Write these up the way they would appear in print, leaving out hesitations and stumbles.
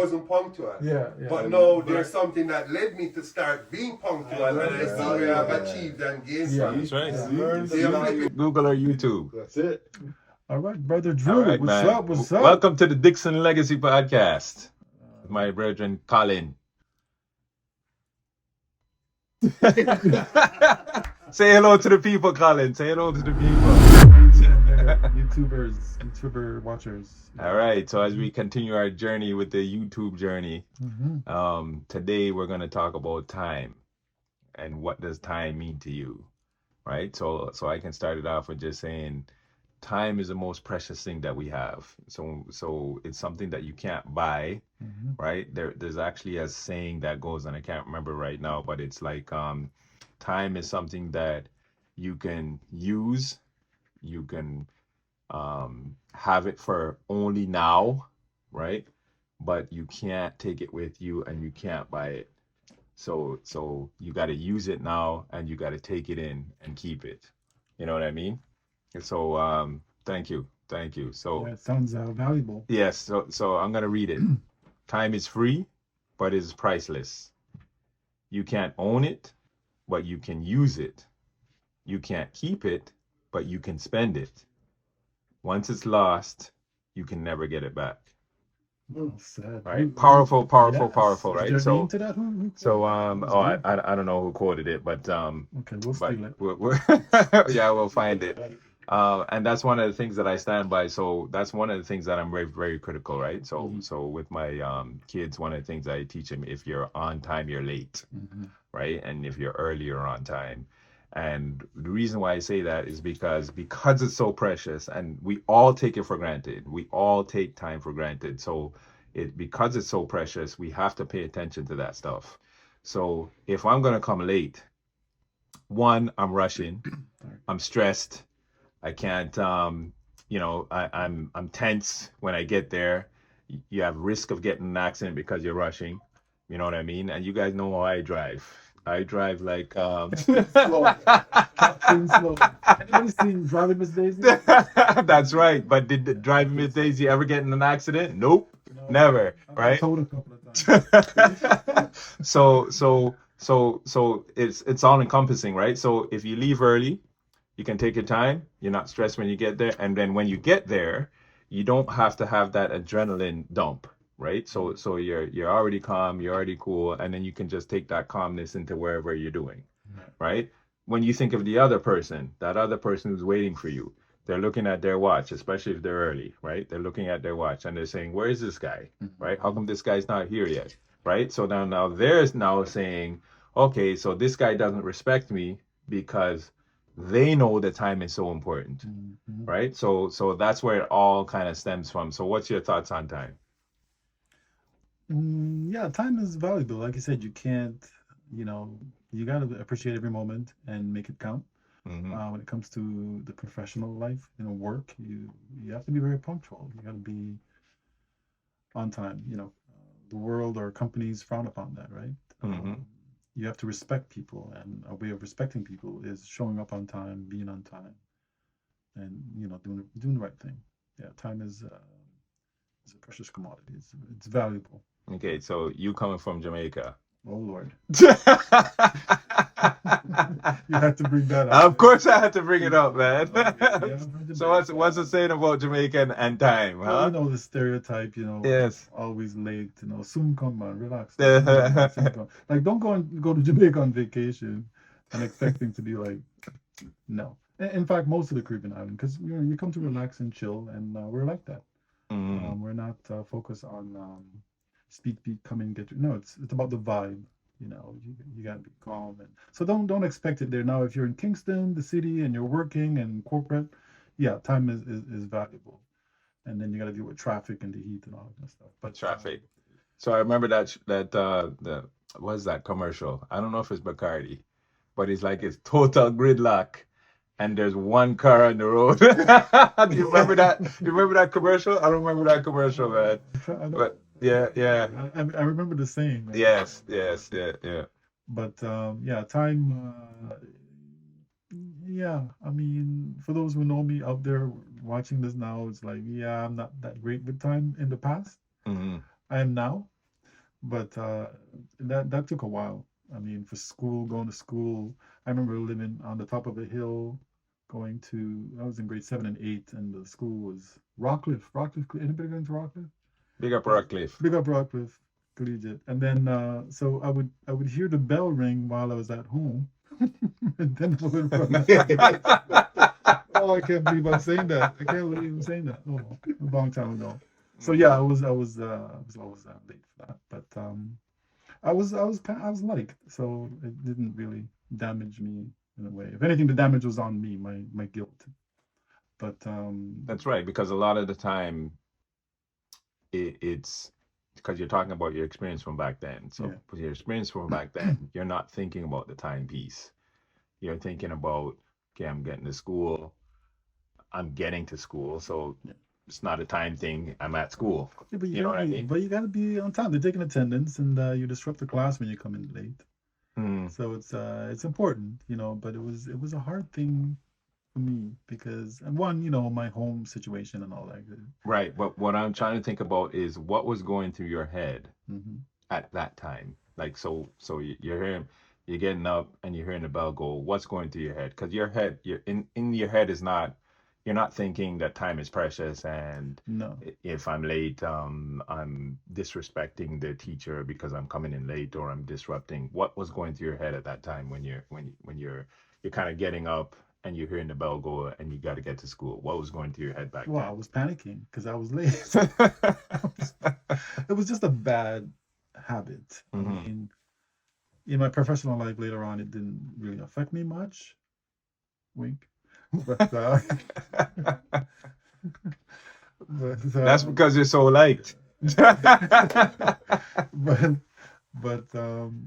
wasn't punctual. Yeah. But now there's something that led me to start being punctual, and I see where I've achieved and gained from. That's right. See? Google or YouTube. That's it. All right, brother Drew. All right, what's man. up? What's up? Welcome to the Dixon Legacy Podcast. My brethren, Colin. Say hello to the people, Colin. Say hello to the people. YouTuber watchers. All right. So as we continue our journey with the YouTube journey, today we're going to talk about time and what does time mean to you, right? So I can start it off with just saying time is the most precious thing that we have. So it's something that you can't buy, right? There's actually a saying that goes, and I can't remember right now, but it's like time is something that you can use, you can have it for only now, right? But you can't take it with you and you can't buy it. So you got to use it now and you got to take it in and keep it. You know what I mean? So thank you. So yeah, it sounds valuable. yes, so I'm gonna read it. Time is free, but is priceless. You can't own it, but you can use it. You can't keep it, but you can spend it. Once it's lost, you can never get it back. Sad. Right? Powerful, Yes. right? Is there a name to that? I don't know who quoted it, but okay, we'll steal it. yeah, we'll find it. And that's one of the things that I stand by. So that's one of the things that I'm very, very critical, right? So with my kids, one of the things I teach them: if you're on time, you're late, right? And if you're early, you're on time. And the reason why I say that is because it's so precious, and we all take it for granted. We all take time for granted. So because it's so precious, we have to pay attention to that stuff. So if I'm gonna come late, one, I'm rushing, I'm stressed, I can't, I'm tense when I get there. You have risk of getting an accident because you're rushing. You know what I mean? And you guys know how I drive. I drive like slow. Captain slow. Anybody seen Driving Miss Daisy? That's right. But did the Driving Miss Daisy ever get in an accident? Nope. No, never. Right? I told a couple of times. So it's all encompassing, right? So if you leave early, you can take your time. You're not stressed when you get there, and then when you get there, you don't have to have that adrenaline dump. Right, so you're already calm, you're already cool, and then you can just take that calmness into wherever you're doing, right? When you think of the other person, that other person who's waiting for you, they're looking at their watch, especially if they're early, right? They're looking at their watch and they're saying, "Where is this guy? Right? How come this guy's not here yet?" Right? So now they're now saying, "Okay, so this guy doesn't respect me because they know the time is so important, right?" So that's where it all kind of stems from. So what's your thoughts on time? Yeah, time is valuable. Like you said, you can't, you got to appreciate every moment and make it count. When it comes to the professional life, work, you have to be very punctual. You got to be on time. The world or companies frown upon that, right? You have to respect people, and a way of respecting people is showing up on time, being on time, and doing the right thing. Yeah, time is a precious commodity. It's valuable. Okay, so you coming from Jamaica. Oh Lord. You had to bring that up. Of course I had to bring it up, man. Yeah, so what's the saying about Jamaica and time, huh? Well, the stereotype, Yes. always late, soon come, man, relax. Soon come. Like, don't go to Jamaica on vacation and expecting to be like, no. In fact, most of the Caribbean island, because you come to relax and chill, and we're like that. We're not focused on speed, coming, get you. No, it's about the vibe. You gotta be calm, and so don't expect it there. Now, if you're in Kingston, the city, and you're working and corporate, yeah, time is valuable, and then you gotta deal with traffic and the heat and all that stuff. But traffic. So I remember the what is that commercial? I don't know if it's Bacardi, but it's like it's total gridlock. And there's one car on the road. Do you remember that? Do you remember that commercial? I don't remember that commercial, man. But yeah. I remember the saying. Man. Yes, yeah. But yeah, time. Yeah, I mean, for those who know me out there watching this now, it's like, yeah, I'm not that great with time in the past. I am now, but that took a while. I mean, for school, going to school, I remember living on the top of a hill, going to. I was in grade 7 and 8, and the school was Rockcliffe. Rockcliffe. Anybody going to Rockcliffe? Big up Rockcliffe. Big up Rockcliffe Collegiate. And then so I would hear the bell ring while I was at home. And then I would run. Oh, I can't believe I'm saying that. I can't believe I'm saying that. Oh, a long time ago. So yeah, I was always late for that. But I was liked, so it didn't really damage me in a way. If anything, the damage was on me, my guilt. But That's right, because a lot of the time it's because you're talking about your experience from back then. So Yeah. with your experience from back then, you're not thinking about the timepiece. You're thinking about, okay, I'm getting to school, I'm getting to school, so Yeah. it's not a time thing. I'm at school. Yeah, but You know what I mean? you gotta be on time. They're taking attendance, and you disrupt the class when you come in late. Mm, So it's important, But it was a hard thing for me because, and one, my home situation and all that. right. But what I'm trying to think about is what was going through your head Mm-hmm. at that time. Like, you're hearing, you're getting up and you're hearing the bell go. What's going through your head? Because your head, you're in your head is not. You're not thinking that time is precious and No. if I'm late, I'm disrespecting the teacher because I'm coming in late or I'm disrupting. What was going through your head at that time when you're kind of getting up and you're hearing the bell go and you got to get to school? What was going through your head back Well, I was panicking because I was late. then? It was just a bad habit. I Mhm. mean, in my professional life later on, it didn't really affect me much. Wink. But That's because you're so liked. but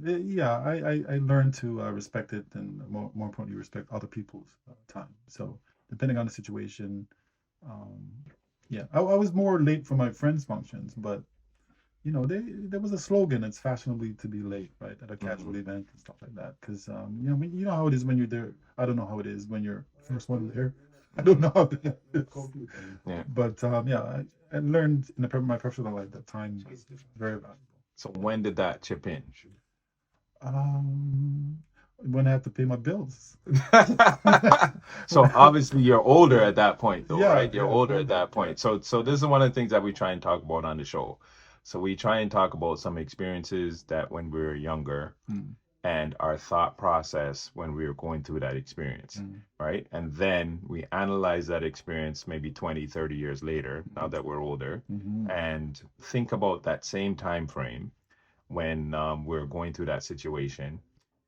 yeah, I learned to respect it, and more importantly, respect other people's time. So depending on the situation, um, yeah, I was more late for my friends' functions, but there was a slogan. It's fashionably to be late, right, at a casual event and stuff like that. Because you know how it is when you're there. I don't know how it is when you're first one there. I don't know how that is. Yeah. But yeah, I learned in my professional life that time is very valuable. So when did that chip in? When I have to pay my bills. So obviously you're older at that point though, Yeah, right? You're yeah, older at older, that point. So this is one of the things that we try and talk about on the show. So we try and talk about some experiences that when we were younger Mm, and our thought process when we were going through that experience, mm, right? And then we analyze that experience maybe 20, 30 years later, now that we're older, mhm, and think about that same time frame when we're going through that situation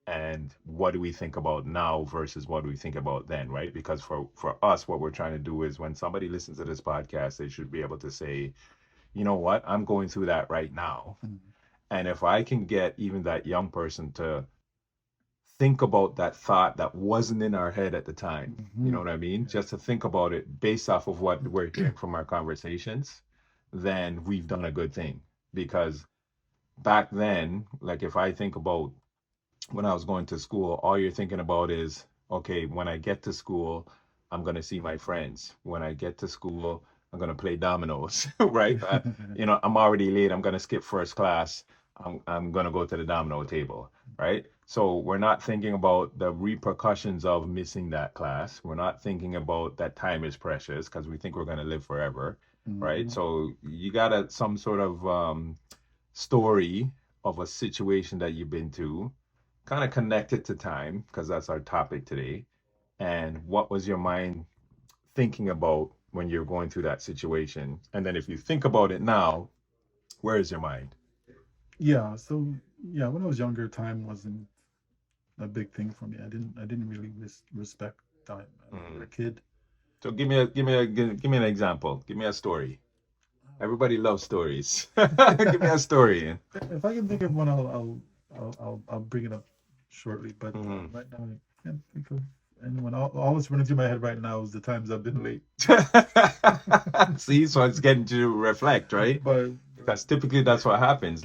and what do we think about now versus what do we think about then, right? Because for us what we're trying to do is when somebody listens to this podcast they should be able to say, you know what, I'm going through that right now, mm, and if I can get even that young person to think about that thought that wasn't in our head at the time, you know mhm. what I mean, just to think about it based off of what we're hearing from our conversations, then we've done a good thing. Because back then, like if I think about when I was going to school, all you're thinking about is, okay, when I get to school, I'm going to see my friends. When I get to school, I'm going to play dominoes, right? I'm already late. I'm going to skip first class. I'm going to go to the domino table, right? So we're not thinking about the repercussions of missing that class. We're not thinking about that time is precious because we think we're going to live forever, right? Mhm. So you got some sort of story of a situation that you've been to kind of connected to time because that's our topic today. And what was your mind thinking about when you're going through that situation? And then if you think about it now, where is your mind? Yeah, so yeah, when I was younger, time wasn't a big thing for me. I didn't really respect time when you were a Mm. kid. So give me an example. Give me a story. Everybody loves stories. Give me a story. If I can think of one, I'll bring it up shortly. But Mhm. right now, I can't think of anyone. All that's running through my head right now is the times I've been late. See, so it's getting to reflect, right? But Because typically that's what happens.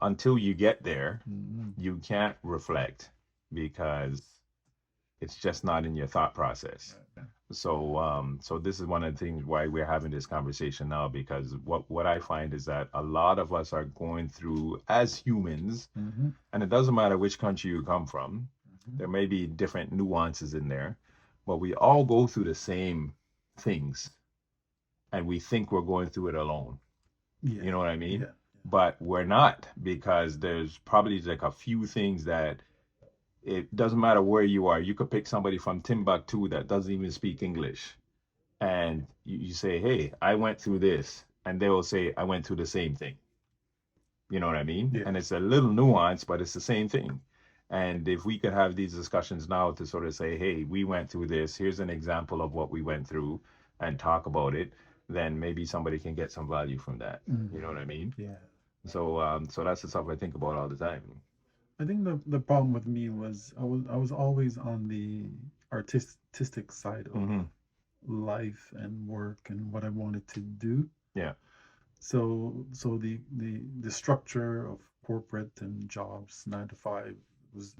Until you get there, mm, you can't reflect because It's just not in your thought process. Right. So this is one of the things why we're having this conversation now, because what I find is that a lot of us are going through as humans, Mm-hmm. and it doesn't matter which country you come from. Mm-hmm. There may be different nuances in there, but we all go through the same things, and we think we're going through it alone. Yeah. You know what I mean? Yeah. But we're not, because there's probably like a few things that it doesn't matter where you are. You could pick somebody from Timbuktu that doesn't even speak English, and you say, "Hey, I went through this," and they will say, "I went through the same thing." You know what I mean? Yeah. And it's a little nuance, but it's the same thing. And if we could have these discussions now to sort of say, "Hey, we went through this. Here's an example of what we went through," and talk about it, then maybe somebody can get some value from that. You know what I mean? Yeah. So that's the stuff I think about all the time. I think the problem with me was I was always on the artistic side of Mm-hmm. life and work and what I wanted to do. Yeah. So the structure of corporate and jobs 9 to 5 was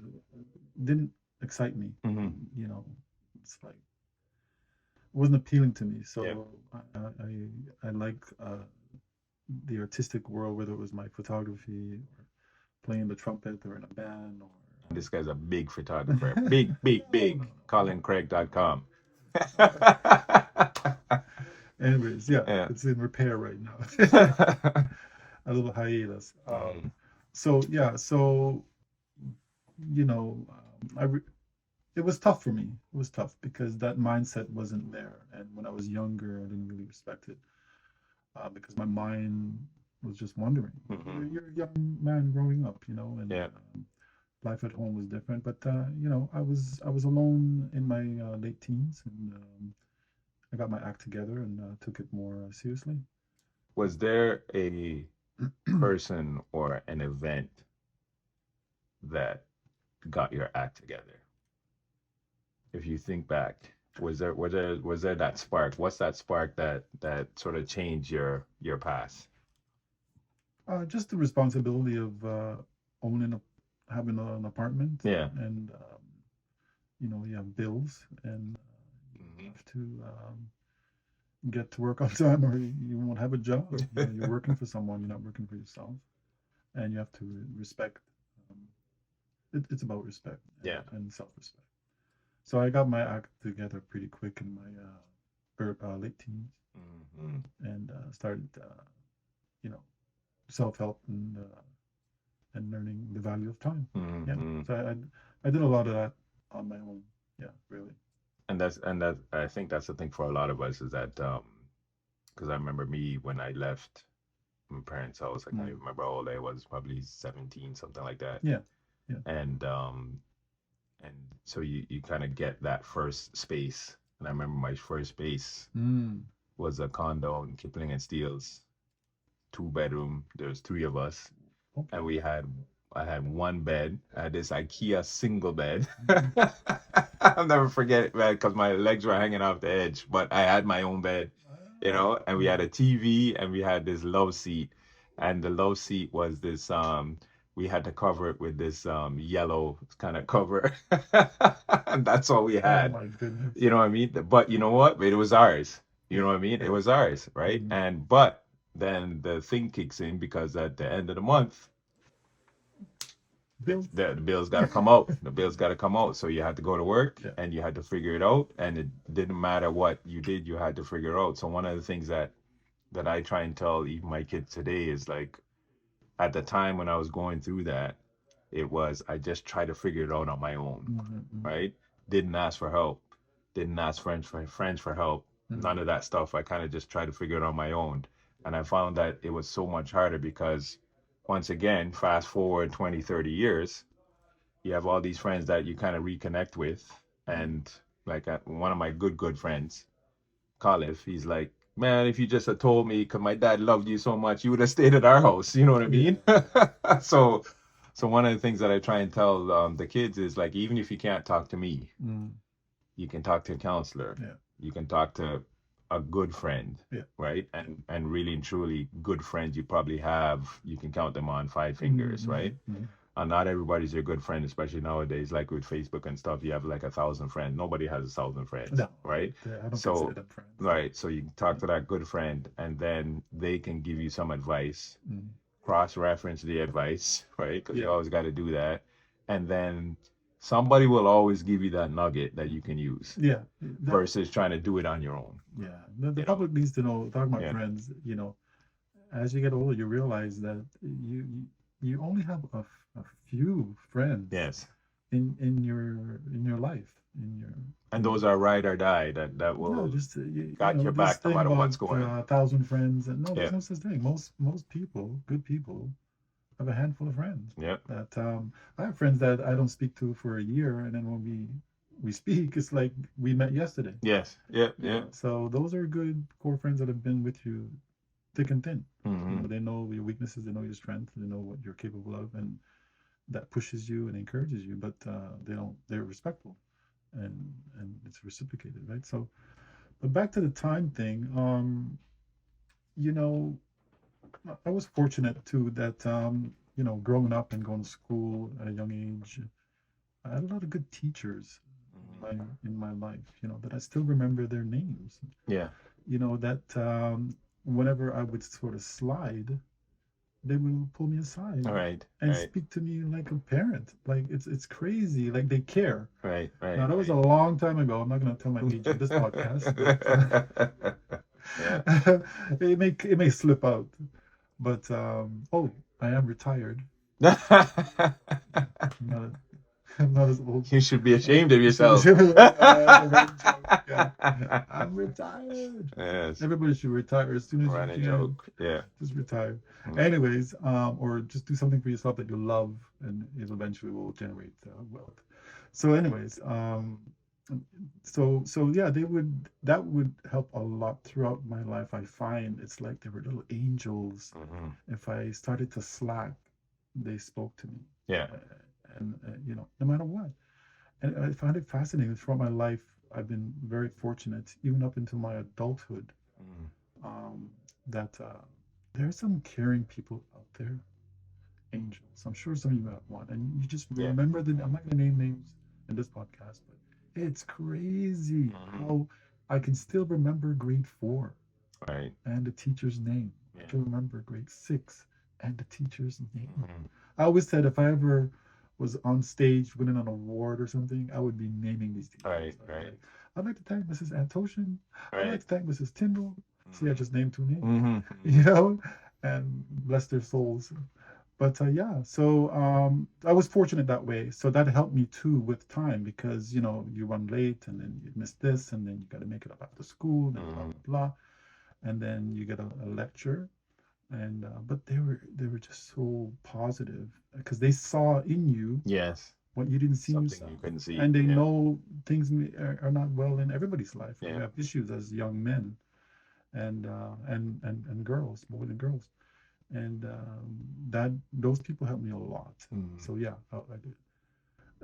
didn't excite me. Mm-hmm. You know, it's like it wasn't appealing to me. So Yeah. I like the artistic world, whether it was my photography or playing the trumpet or in a band or This guy's a big photographer. Big. ColinCraig.com. anyways, yeah, Yeah. it's in repair right now. A little hiatus. So yeah, so you know, it was tough for me. It was tough because that mindset wasn't there, and when I was younger, I didn't really respect it because my mind was just wandering. Mhm. You're a young man growing up, you know, and Yeah. life at home was different. But you know, I was alone in my late teens, and I got my act together and took it more seriously. Was there a person or an event that got your act together? If you think back, was there that spark? What's that spark that sort of changed your past? Just the responsibility of owning having an apartment, Yeah. and you know, you have bills, and you Mhm. have to get to work on time, or you won't have a job. You know, you're working for someone, you're not working for yourself, and you have to respect. Um, it's about respect, Yeah. and self-respect. So I got my act together pretty quick in my late teens, Mhm. and started, you know, self-help and learning the value of time. Yeah. Mhm. So I did a lot of that on my own. Yeah, really. And that I think that's the thing for a lot of us is that because I remember me when I left my parents' house, I can't even remember how old I was, probably 17, something like that. Yeah. Yeah. And so you kind of get that first space. And I remember my first space Mm. was a condo in Kipling and Steeles, 2 bedroom. There's 3 of us, Okay. and I had one bed. I had this IKEA single bed. I'll never forget it, man, because my legs were hanging off the edge. But I had my own bed, you know, and we had a TV and we had this love seat, and the love seat was this we had to cover it with this yellow kind of cover, and that's all we Oh had. my goodness. You know what I mean? But you know what? It was ours. You know what I mean? It was ours, right? Mhm. And but then the thing kicks in because at the end of the month, Bills. the bills got to come out. The bills got to come out. So you had to go to work Yeah. and you had to figure it out. And it didn't matter what you did, you had to figure out. So one of the things that I try and tell even my kids today is like, at the time when I was going through that, it was I just tried to figure it out on my own, Mhm. right? Didn't ask for help. Didn't ask friends for help. Mhm. None of that stuff. I kind of just tried to figure it on my own. And I found that it was so much harder because once again, fast forward 20, 30 years, you have all these friends that you kind of reconnect with. And like one of my good friends, Khalif, he's like, man, if you just had told me, because my dad loved you so much, you would have stayed at our house. You know what I mean? So one of the things that I try and tell the kids is like, even if you can't talk to me, Mm. you can talk to a counselor. Yeah. You can talk to a good friend, Yeah. right? And really and truly good friends you probably have, you can count them on 5 fingers, Mhm. right? Mhm. not everybody's your good friend, especially nowadays, like with Facebook and stuff. You have like 1,000 friends. Nobody has 1,000 friends, No, right? I don't So, consider them friends. right. So you can talk to that good friend, and then they can give you some advice, Mm. cross-reference the advice, right? Because you Yeah. always got to do that. And then somebody will always give you that nugget that you can use Yeah, versus trying to do it on your own. yeah. The You know? public needs to know. Talking about Yeah. friends, as you get older, you realize that you only have a few friends Yes. in your life, in your And those are ride or die that will no, just got your this back no thing matter about what's going. 1,000 friends, and no, there's Yeah. no such thing. Most people, good people, have a handful of friends. Yep. That I have friends that I don't speak to for a year, and then when we speak, it's like we met yesterday. Yes. Yep. You Yep. know, so those are good core friends that have been with you thick and thin. Mhm. They know your weaknesses, they know your strengths, they know what you're capable of, and that pushes you and encourages you. But they're respectful, and it's reciprocated, right? So, but back to the time thing. You know, I was fortunate too that growing up and going to school at a young age, I had a lot of good teachers in my life. That I still remember their names. Yeah. That whenever I would sort of slide, they would pull me aside All right. and Right. speak to me like a parent. Like it's crazy. Like they care. Right. Right. Now that was a long time ago. I'm not going to tell my age on this podcast, but Yeah. it may slip out. But I am retired. I'm not, I'm not as old. You should be ashamed of yourself. Yeah. I'm retired. Yes. Everybody should retire as soon as Running you can. joke. Yeah. Just retire. Mm. Anyways, or just do something for yourself that you love, and it eventually will generate wealth. So, anyways, so yeah, that would help a lot throughout my life. I find it's like they were little angels. Mhm. If I started to slack, they spoke to me. Yeah. And no matter what. And I find it fascinating. Throughout my life, I've been very fortunate, even up into my adulthood, Mhm. that there are some caring people out there, angels. I'm sure some of you have one, and you just Yeah. remember the. I'm not going to name names in this podcast, but it's crazy how I can still remember grade 4 Right. and the teacher's name. I Yeah. can remember grade 6 and the teacher's name. Mhm. I always said if I ever was on stage winning an award or something, I would be naming these teachers. Right. Right. I'd like to thank Mrs. Antoshan. I'd like Right. to thank Mrs. Tyndall. See, I just named 2 names, Mhm. and bless their souls. But yeah, so I was fortunate that way. So that helped me too with time because you run late and then you miss this and then you got to make it up after school and blah blah blah, and then you get a lecture, and but they were just so positive because they saw in you Yes. what you didn't see in Something yourself, you couldn't see. and they Yeah. know things are not well in everybody's life. We Yeah. have issues as young men and girls, boys and girls, and that those people helped me a lot. Mhm. So yeah, I did.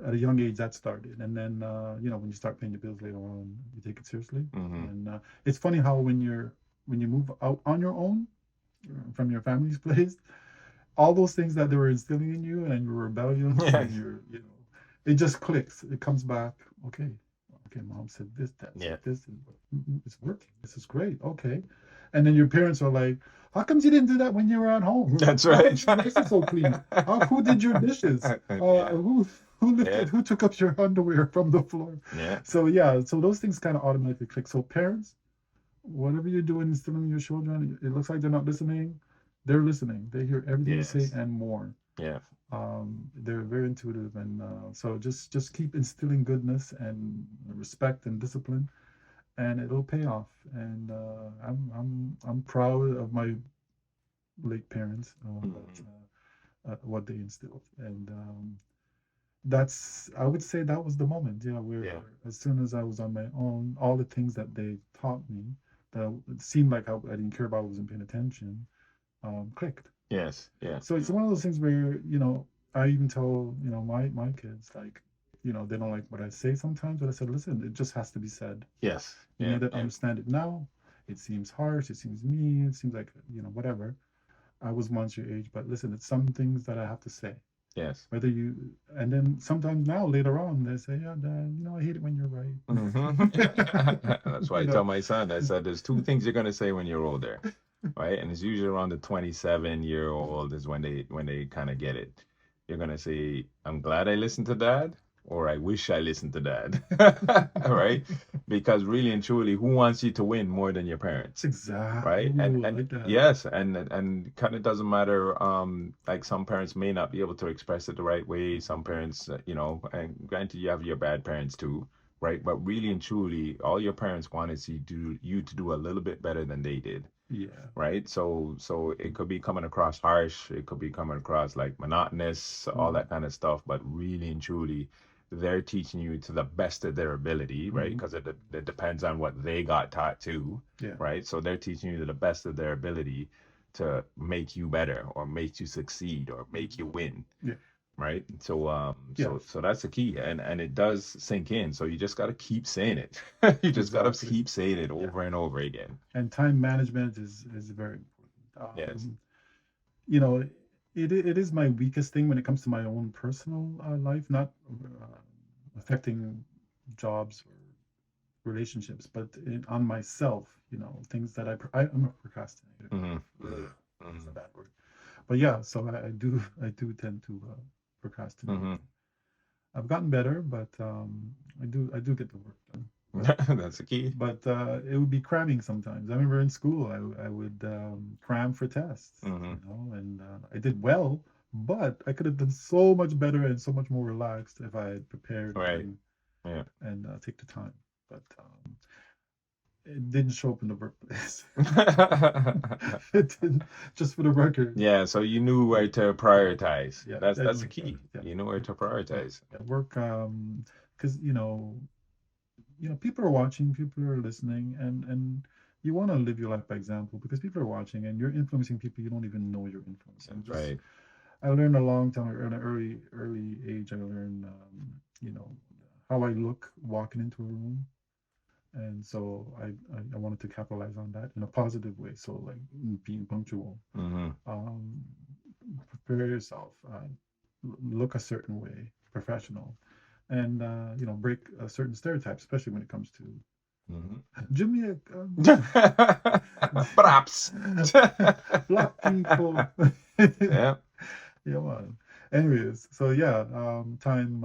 At a young age that started, and then when you start paying your bills later on, you take it seriously. Mhm. And it's funny how when you move out on your own from your family's place, all those things that they were instilling in you and your rebellion Yes. and it just clicks. It comes back. Okay, mom said this, dad Yeah. said this, and it's working. This is great. Okay, and then your parents are like, how come you didn't do that when you were at home? That's How right. come this is so clean? Who did your dishes? Yeah. Who lifted? Yeah. Who took up your underwear from the floor? Yeah. So yeah, so those things kind of automatically click. So parents, whatever you're doing, instilling in your children, it looks like they're not listening. They're listening. They hear everything you say Yes. and more. Yeah. They're very intuitive, and so just keep instilling goodness and respect and discipline, and it'll pay off. And I'm proud of my late parents, what they instilled, and I would say that was the moment, where Yeah. as soon as I was on my own, all the things that they taught me that it seemed like I didn't care about, I wasn't paying attention, clicked. Yes. Yeah. So it's one of those things where I even tell my kids, like, they don't like what I say sometimes, but I said, listen, it just has to be said. Yes. You Yeah. need to Yeah. understand it now. It seems harsh, it seems mean, it seems like whatever. I was once your age, but listen, it's some things that I have to say. Yes. Whether you, and then sometimes now later on they say, yeah, Dad, I hate it when you're right. That's why I You tell know. my son, I said, there's two things you're gonna say when you're older, right? And it's usually around the 27-year-old is when they kind of get it. You're gonna say, I'm glad I listened to Dad, or I wish I listened to Dad, right? Because really and truly, who wants you to win more than your parents? Exactly. Right, Ooh, I and like that. yes, and kind of doesn't matter, like some parents may not be able to express it the right way, some parents, and granted you have your bad parents too, right? But really and truly, all your parents want is you to do a little bit better than they did, Yeah. right? So it could be coming across harsh, it could be coming across like monotonous, all that kind of stuff, but really and truly they're teaching you to the best of their ability, right? Because it depends on what they got taught too, Yeah. right? So they're teaching you to the best of their ability to make you better or make you succeed or make you win, Yeah. right? So Yeah. so that's the key, and it does sink in. So you just got to keep saying it. You just got to Exactly. keep saying it over and over again. And time management is very important. Yes. You know, it is my weakest thing when it comes to my own personal life, not affecting jobs or relationships, but on myself. Things that I'm a procrastinator. Hmm. That's a bad word. But yeah, so I do tend to procrastinate. Hmm. I've gotten better, but I do get the work done. That's the key. But it would be cramming sometimes. I remember in school, I would cram for tests, and I did well, but I could have done so much better and so much more relaxed if I had prepared Right. Yeah. and take the time. But it didn't show up in the workplace. It didn't, just for the record. Yeah, so you knew where to prioritize. Yeah, That's the like, key. yeah. You know where to prioritize. Work, because people are watching, people are listening, and you want to live your life by example because people are watching and you're influencing people you don't even know you're influencing. That's right. I learned a long time, or at an early age, I learned, how I look walking into a room. And so I wanted to capitalize on that in a positive way. So like being punctual, Hmm. prepare yourself, look a certain way, professional, and break certain stereotypes, especially when it comes to Jimmy, Perhaps. black people. Yeah. Yeah, man. Anyways, so yeah, time,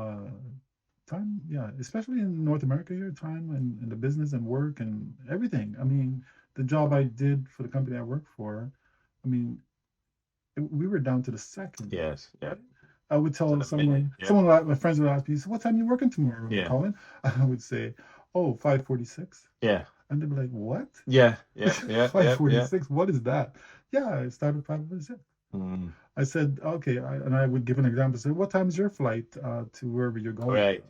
yeah, especially in North America here, time and the business and work and everything. I mean, the job I did for the company I worked for, I mean, we were down to the second. Yes. Yeah. I would tell To the minute, yeah. someone, my friends would ask me, so what time are you working tomorrow, Yeah. Colin? I would say, oh, 5:46. Yeah. And they'd be like, what? Yeah. Yeah. Yeah. 5:46? What is that? Yeah, I started 5:46. Mm. I said, okay, and I would give an example. Say, what time is your flight to wherever you're going? Right.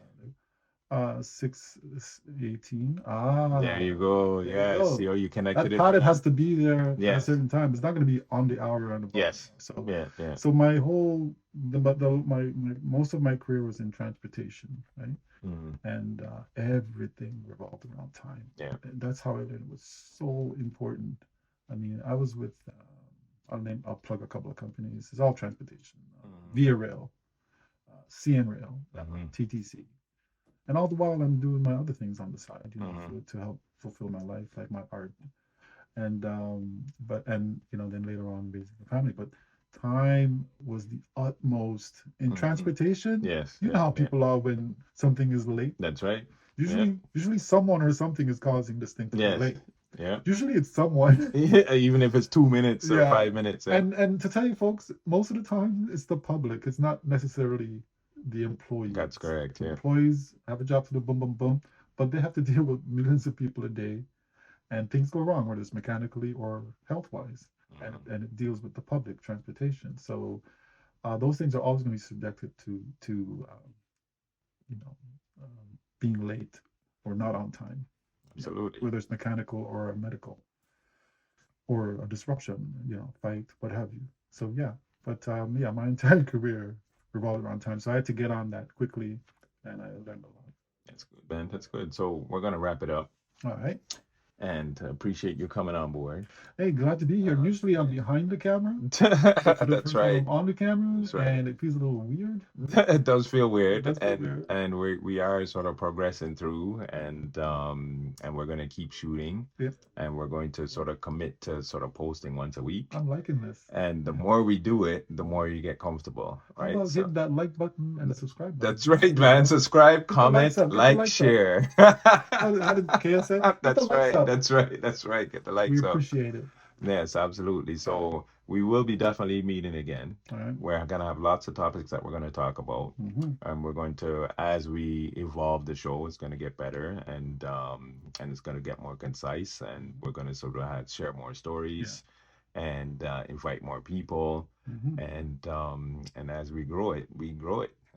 6:18. There you go. There you Yeah. go. See how you connected That it. pilot has to be there at a Yes. certain time. It's not going to be on the hour on the bus. Yes. So Yeah. Yeah. so my whole my most of my career was in transportation, right? Mm. And everything revolved around time. Yeah. That's how I learned it was so important. I mean, I was with I'll plug a couple of companies. It's all transportation. Via Rail, CN Rail, TTC. And all the while I'm doing my other things on the side, to help fulfill my life, like my art. And then later on raising a family. But time was the utmost in transportation. Yes. You know how people are when something is late. That's right. Usually someone or something is causing this thing to be late. Yeah. Usually it's someone. Even if it's 2 minutes or 5 minutes. Yeah. And to tell you folks, most of the time it's the public. It's not necessarily the employees. That's correct. Yeah. Employees have a job to do, boom, boom, boom, but they have to deal with millions of people a day, and things go wrong, whether it's mechanically or health-wise, and it deals with the public transportation. So those things are always going to be subjected to being late or not on time. Absolutely. Whether it's mechanical or medical or a disruption, fight, what have you. So yeah, but my entire career revolved around time. So I had to get on that quickly, and I learned a lot. That's good, Ben. That's good. So we're gonna wrap it up. All right. and appreciate you coming on board. Hey, glad to be here. Usually I'm behind the camera. For the That's first time right. I'm on the camera, That's right. and it feels a little weird. It does feel weird, It does feel and weird. we are sort of progressing through, and we're gonna keep shooting, Yep. and we're going to sort of commit to sort of posting once a week. I'm liking this. And the more we do it, the more you get comfortable, How right? about So hit that like button and the subscribe button? that's right, man. Subscribe, Get the comment, likes up, get the like, likes up. share. How did KS say? Get the That's likes right. up. That's right. That's right. Get the likes We up. appreciate it. Yes, absolutely. So we will be definitely meeting again. All right. We're gonna have lots of topics that we're gonna talk about. Mm-hmm. And we're going to, as we evolve the show, it's going to get better, and it's going to get more concise, and we're going to sort of share more stories, and invite more people, Mm-hmm. and as we grow it,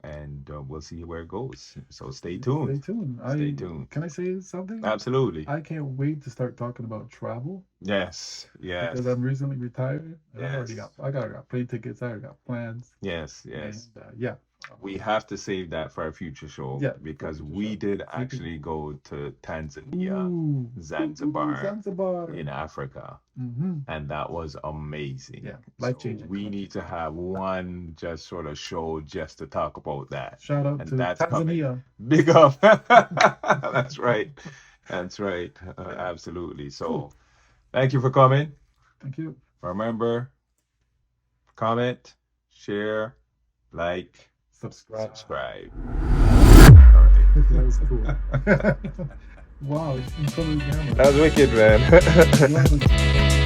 and we'll see where it goes. So stay Stay tuned. tuned. Stay tuned. Can I say something? Absolutely. I can't wait to start talking about travel Yes. Yes. because I'm recently retired. And I already Yes. got plane tickets. I already got plans. Yes. Yes. And, yeah. We have to save that for a future show, Yeah, because future we show. did actually go to Tanzania, Ooh. Zanzibar, Zanzibar. in Africa. Mm-hmm. And that was amazing. Yeah, So life-changing. we need to have one just sort of show just to talk about that. Shout out And to that's coming. Tanzania. Big up. That's right. That's right. Absolutely. So Cool. thank you for coming. Thank you. Remember, comment, share, like, subscribe. All right. That was cool. Wow, it's in front of the camera. That was wicked, man. Wow.